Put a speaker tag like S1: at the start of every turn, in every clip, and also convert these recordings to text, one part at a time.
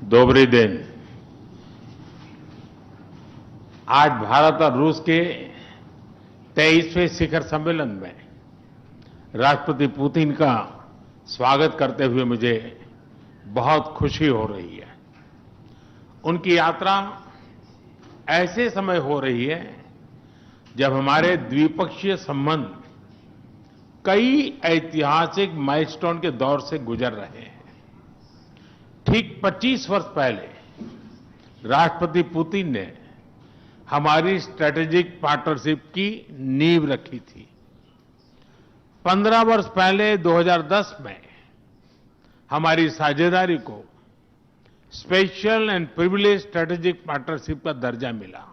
S1: दोबरी दिन। आज भारत और रूस के 23वें शिखर सम्मेलन में राष्ट्रपति पुतिन का स्वागत करते हुए मुझे बहुत खुशी हो रही है। उनकी यात्रा ऐसे समय हो रही है जब हमारे द्विपक्षीय संबंध कई ऐतिहासिक माइलस्टोन के दौर से गुजर रहे हैं। ठीक 25 वर्ष पहले राष्ट्रपति पुतिन ने हमारी स्ट्रेटेजिक पार्टनरशिप की नींव रखी थी। 15 वर्ष पहले 2010 में हमारी साझेदारी को special and privilege strategic partnership का दर्जा मिला।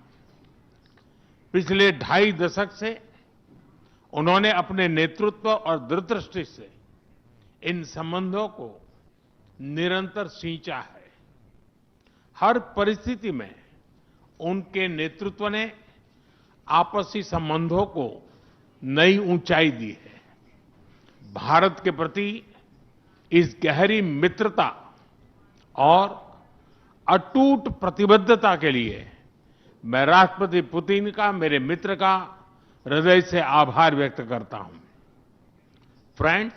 S1: पिछले 2.5 दशक से उन्होंने अपने नेतृत्व और दूरदृष्टि से इन संबंधों को निरंतर सींचा है। हर परिस्थिति में उनके नेतृत्व ने आपसी संबंधों को नई ऊंचाई दी है। भारत के प्रति इस गहरी मित्रता और अटूट प्रतिबद्धता के लिए मैं राष्ट्रपति पुतिन का, मेरे मित्र का हृदय से आभार व्यक्त करता हूं। फ्रेंड्स,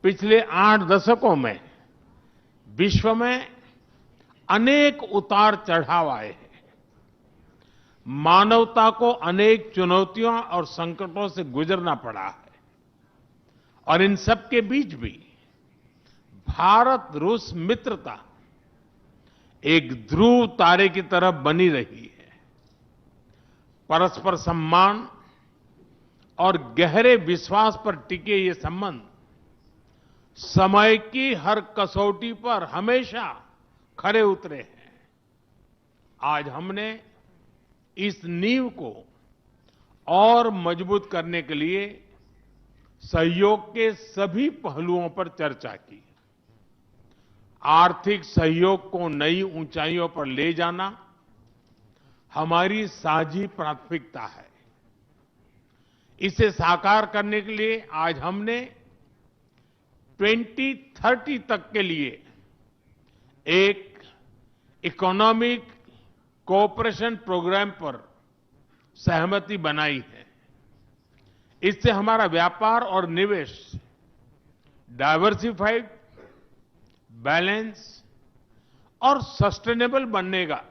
S1: पिछले 8 दशकों में विश्व में अनेक उतार चढ़ाव आए हैं। मानवता को अनेक चुनौतियों और संकटों से गुजरना पड़ा है और इन सब के बीच भी भारत रूस मित्रता एक ध्रुव तारे की तरह बनी रही है। परस्पर सम्मान और गहरे विश्वास पर टिके ये संबंध समय की हर कसौटी पर हमेशा खरे उतरे हैं। आज हमने इस नींव को और मजबूत करने के लिए सहयोग के सभी पहलुओं पर चर्चा की। आर्थिक सहयोग को नई ऊंचाइयों पर ले जाना हमारी साझी प्राथमिकता है। इसे साकार करने के लिए आज हमने 2030 तक के लिए एक इकोनॉमिक कोऑपरेशन प्रोग्राम पर सहमति बनाई है। इससे हमारा व्यापार और निवेश डाइवर्सिफाइड, बैलेंस और सस्टेनेबल बनेगा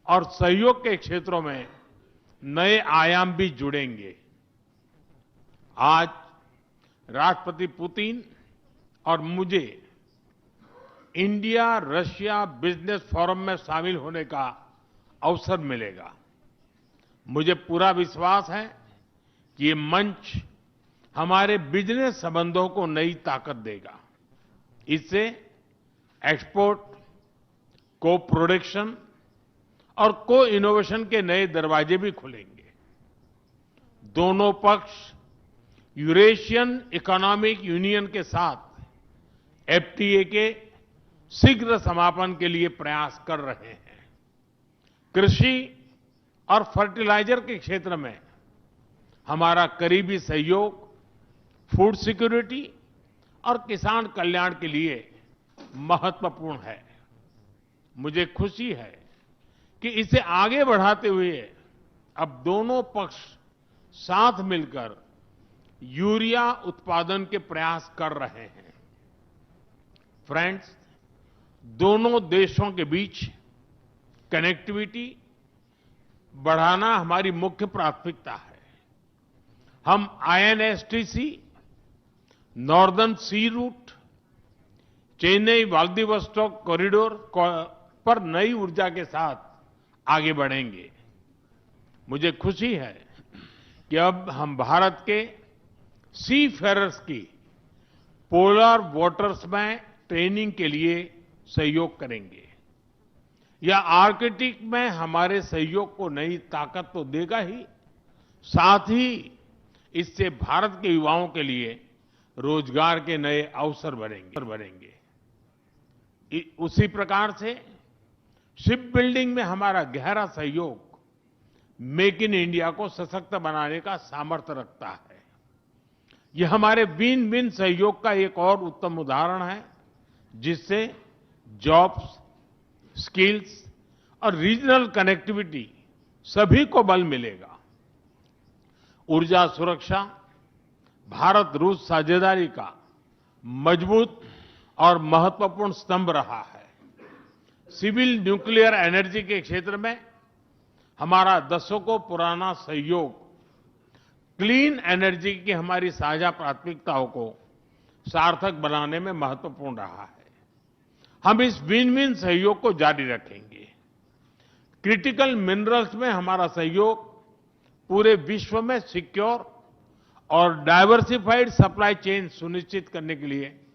S1: और सहयोग के क्षेत्रों में नए आयाम भी जुड़ेंगे। आज राष्ट्रपति पुतिन और मुझे इंडिया रशिया बिजनेस फोरम में शामिल होने का अवसर मिलेगा। मुझे पूरा विश्वास है कि ये मंच हमारे बिजनेस संबंधों को नई ताकत देगा। इससे एक्सपोर्ट, को प्रोडक्शन और को इनोवेशन के नए दरवाजे भी खुलेंगे। दोनों पक्ष यूरेशियन इकोनॉमिक यूनियन के साथ एफटीए के शीघ्र समापन के लिए प्रयास कर रहे हैं। कृषि और फर्टिलाइजर के क्षेत्र में हमारा करीबी सहयोग फूड सिक्योरिटी और किसान कल्याण के लिए महत्वपूर्ण है। मुझे खुशी है कि इसे आगे बढ़ाते हुए अब दोनों पक्ष साथ मिलकर यूरिया उत्पादन के प्रयास कर रहे हैं। फ्रेंड्स, दोनों देशों के बीच कनेक्टिविटी बढ़ाना हमारी मुख्य प्राथमिकता है। हम आईएनएसटीसी, नॉर्दर्न सी रूट, चेन्नई व्लादिवोस्टोक कॉरिडोर पर नई ऊर्जा के साथ आगे बढ़ेंगे। मुझे खुशी है कि अब हम भारत के सी फेरर्स की पोलर वाटर्स में ट्रेनिंग के लिए सहयोग करेंगे। यह आर्कटिक में हमारे सहयोग को नई ताकत तो देगा ही, साथ ही इससे भारत के युवाओं के लिए रोजगार के नए अवसर बनेंगे। उसी प्रकार से शिप बिल्डिंग में हमारा गहरा सहयोग मेक इन इंडिया को सशक्त बनाने का सामर्थ्य रखता है। यह हमारे विन विन सहयोग का एक और उत्तम उदाहरण है, जिससे जॉब्स, स्किल्स और रीजनल कनेक्टिविटी सभी को बल मिलेगा। ऊर्जा सुरक्षा भारत रूस साझेदारी का मजबूत और महत्वपूर्ण स्तंभ रहा है। सिविल न्यूक्लियर एनर्जी के क्षेत्र में हमारा दशकों पुराना सहयोग क्लीन एनर्जी की हमारी साझा प्राथमिकताओं को सार्थक बनाने में महत्वपूर्ण रहा है। हम इस विन विन सहयोग को जारी रखेंगे। क्रिटिकल मिनरल्स में हमारा सहयोग पूरे विश्व में सिक्योर और डाइवर्सिफाइड सप्लाई चेन सुनिश्चित करने के लिए